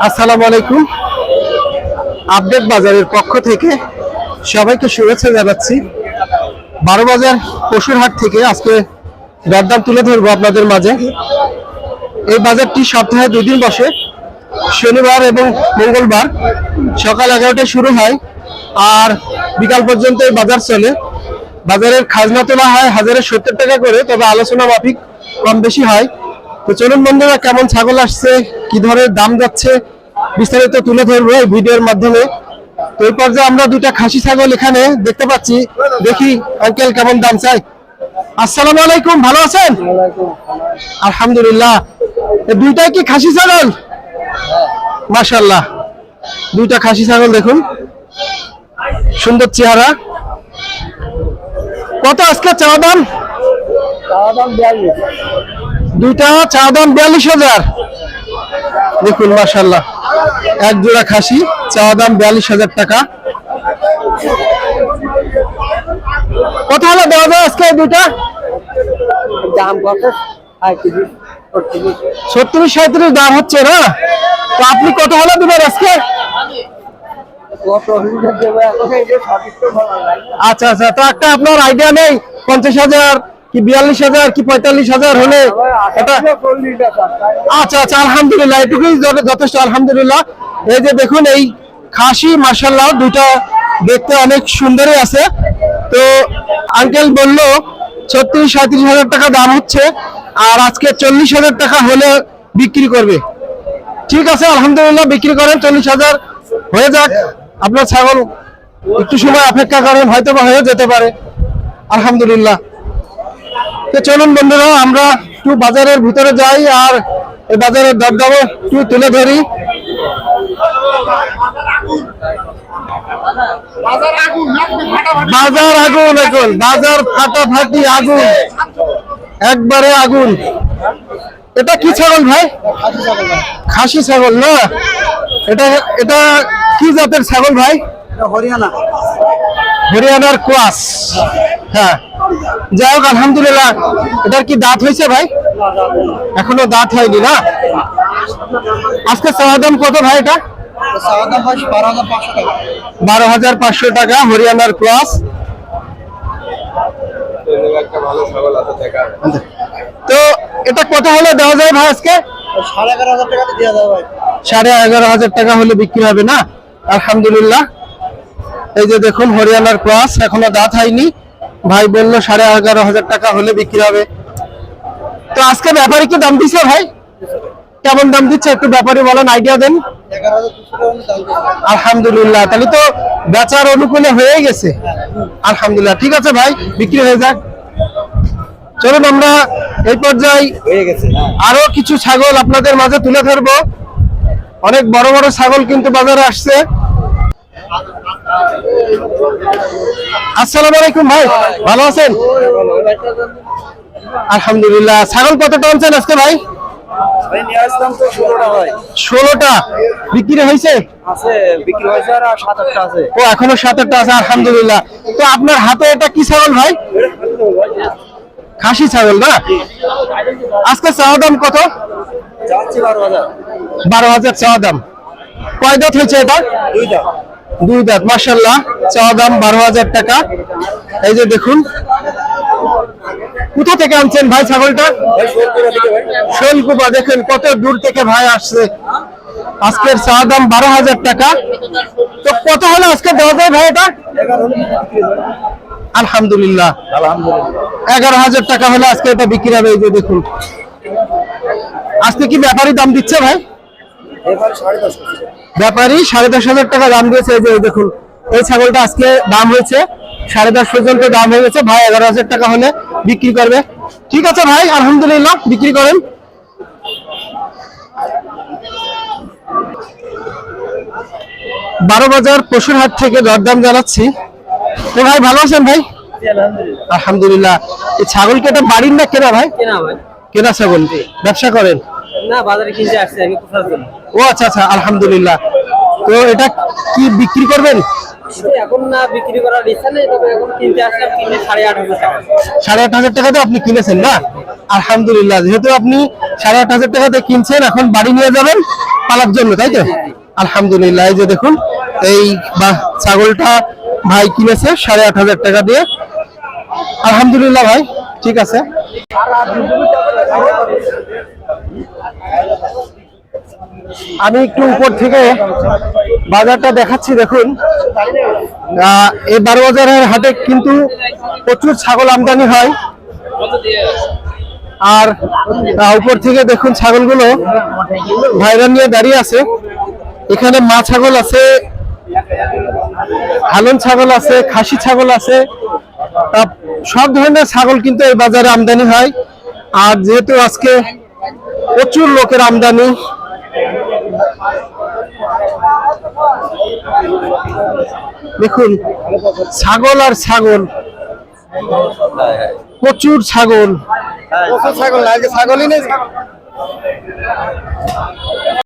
আসসালামু আলাইকুম। আপডেট বাজারের পক্ষ থেকে সবাইকে শুভেচ্ছা জানাচ্ছি। 12 বাজার পশুর হাট থেকে আজকে দরদাম তুলে ধরবো আপনাদের মাঝে। এই বাজারটি সপ্তাহে 2 দিন বসে, শনিবার এবং মঙ্গলবার সকাল 11টায় শুরু হয় আর বিকাল পর্যন্ত এই বাজার চলে। বাজারের খাজনা তোলা হয় 1070 টাকা করে, তবে আলোচনা মাফিক কম বেশি হয়। তো চলুন বন্ধুরা, কেমন ছাগল আসছে, কি ধরনের দাম যাচ্ছে বিস্তারিত তুলে ধরবো এই ভিডিওর মাধ্যমে। তো এই পর্যায়ে আমরা 2টা খাসি ছাগল এখানে দেখতে পাচ্ছি, দেখি আঙ্কেল কেমন দাম চাই। আসসালামু আলাইকুম, ভালো আছেন? আলহামদুলিল্লাহ। এই 2টাই কি খাসি ছাগল? মাশাআল্লাহ, 2টা খাসি ছাগল দেখুন, সুন্দর চেহারা। কত আজকে চাওয়া দাম? 2টা চাওয়া দাম 42,000। দেখুন মাশাআল্লাহ, এক জোড়া খাসি, চাওয়া দাম 42,000 টাকা। কত হলো দেওয়া যায় আজকে? 2টা দাম কত? 37-37 দাম হচ্ছে না? তো আপনি কত হলো দিবেন আজকে? আচ্ছা আচ্ছা, তো একটা আপনার আইডিয়া নেই 50,000 কি 42,000 কি 45,000 হলে এটা? আচ্ছা আচ্ছা, আলহামদুলিল্লাহ, এটুকুই যথেষ্ট আলহামদুলিল্লাহ। এই যে দেখুন এই খাসি মাশাআল্লাহ 2টা দেখতে অনেক সুন্দরই আছে। তো আঙ্কেল বললো 36-37,000 টাকা দাম হচ্ছে, আর আজকে 40,000 টাকা হলে বিক্রি করবে। ঠিক আছে আলহামদুলিল্লাহ, বিক্রি করেন, 40,000 হয়ে যাক। আপনার ছাগল একটু সময় অপেক্ষা করেন, হয়তো বা হয়ে যেতে পারে। আলহামদুলিল্লাহ। তো চলুন বন্ধুরা, আমরা একটু বাজারের ভিতরে যাই আর এই বাজারের দরদাম একটু তুলে ধরি। বাজার আগুন, এখন বাজার ফাটাফাটি আগুন, একবারে আগুন। এটা কি ছাগল ভাই? খাসি ছাগল না? এটা এটা কি জাতের ছাগল ভাই? হরিয়ানার ক্রস। হ্যাঁ, যাই হোক আলহামদুলিল্লাহ। এটার কি দাঁত হয়েছে ভাই? এখনো দাঁত হয়নি না? আজকে চাওয়া দাম কত ভাই? এটা 12,500 টাকা, হরিয়ানার ক্রস। তো এটা কত হলে দেওয়া যায় ভাই আজকে? 11,500 টাকা দেওয়া যাবে ভাই। 11,500 টাকা হলে বিক্রি হবে না? আলহামদুলিল্লাহ। এই যে দেখুন হরিয়ানার ক্রস, এখনো দাঁত হয়নি। ভাই বললো 11,500 টাকা হলে বিক্রি হবে। তো আজকে ব্যাপারী কি দাম দিচ্ছে ভাই? কেমন দাম দিচ্ছে একটু ব্যাপারী বলেন, আইডিয়া দেন। 11,200 আলহামদুলিল্লাহ, তাহলে তো বেচার অনুকূলে হয়ে গেছে। আলহামদুলিল্লাহ, ঠিক আছে ভাই, বিক্রি হয়ে যাক। চলুন আমরা এই পর্যায়ে হয়ে গেছে। আরো কিছু ছাগল আপনাদের মাঝে তুলে ধরবো। অনেক বড় বড় ছাগল কিন্তু বাজারে আসছে। আসসালামু আলাইকুম ভাই, ভালো আছেন? আলহামদুলিল্লাহ। ছাগল কতটা আনছেন আজকে ভাই? 16টা বিক্রি হয়েছে? বিক্রি হয়েছে আর 7-8টা আছে। ও, এখনো 7-8টা আছে, আলহামদুলিল্লাহ। তো আপনার হাতে এটা কি ছাগল ভাই? খাসি ছাগল না? আজকে চাওয়া দাম কত? 12,000 চাওয়া দাম। কয় দাঁত হয়েছে এটা? 2 দাঁত। মাশাআল্লাহ, চাওয়া দাম 12,000 টাকা। এই যে দেখুন, কোথা থেকে আনছেন ভাই ছাগলটা? শোলকুপা। দেখেন কত দূর থেকে ভাই আসছে। আজকের চাওয়া দাম 12,000 টাকা। তো কত হলে আজকে দেওয়া যায় ভাই এটা? আলহামদুলিল্লাহ, 11,000 টাকা হলে আজকে এটা বিক্রি হবে। এই যে দেখুন, আজকে কি ব্যাপারী দাম দিচ্ছে ভাই? ব্যাপারী 10,500 টাকা দাম দিয়েছে। এই যে দেখুন, এই ছাগলটা আজকে দাম হয়েছে 10.5 পর্যন্ত দাম হয়ে গেছে। ভাই 11,000 টাকা হলে বিক্রি করবে। ঠিক আছে ভাই, আলহামদুলিল্লাহ, বিক্রি করেন। 12 বাজার পশুর হাট থেকে দরদাম জানাচ্ছি। তো ভাই ভালো আছেন ভাই? আলহামদুলিল্লাহ। এই ছাগল কি এটা বাড়ির না কেনা ভাই? কেনা ভাই। কেনা ছাগল। ব্যবসা করেন? না, বাজারে কিনতে আসছে আমি কোথাও জন্য। ও আচ্ছা আচ্ছা, আলহামদুলিল্লাহ। তো এটা কি বিক্রি করবেন? এখন না বিক্রি করার ইচ্ছা নেই, তবে এখন কিনতে আসলাম, কিনে 8,500 টাকা। 8,500 টাকাতে আপনি কিনেছেন না? আলহামদুলিল্লাহ, যেহেতু আপনি 8,500 টাকাতে কিনছেন, এখন বাড়ি নিয়ে যাবেন পালার জন্য, তাই তো? আলহামদুলিল্লাহ। এই যে দেখুন, এই ছাগলটা ভাই কিনেছে 8,500 টাকা দিয়ে। আলহামদুলিল্লাহ ভাই, ঠিক আছে। আমি একটু উপর থেকে বাজারটা দেখাচ্ছি। দেখুন, এই 12 বাজারের হাটে কিন্তু প্রচুর ছাগল আমদানি হয়। আর উপর থেকে দেখুন ছাগলগুলো ভাইরা নিয়ে দাঁড়িয়ে আছে। এখানে মা ছাগল আছে, হালন ছাগল আছে, খাসি ছাগল আছে, সব ধরনের ছাগল কিন্তু এই বাজারে আমদানি হয়। আর যেহেতু আজকে প্রচুর লোকের আমদানি, দেখুন ছাগল আর ছাগল, প্রচুর ছাগল। ছাগল না, ছাগলই নেই।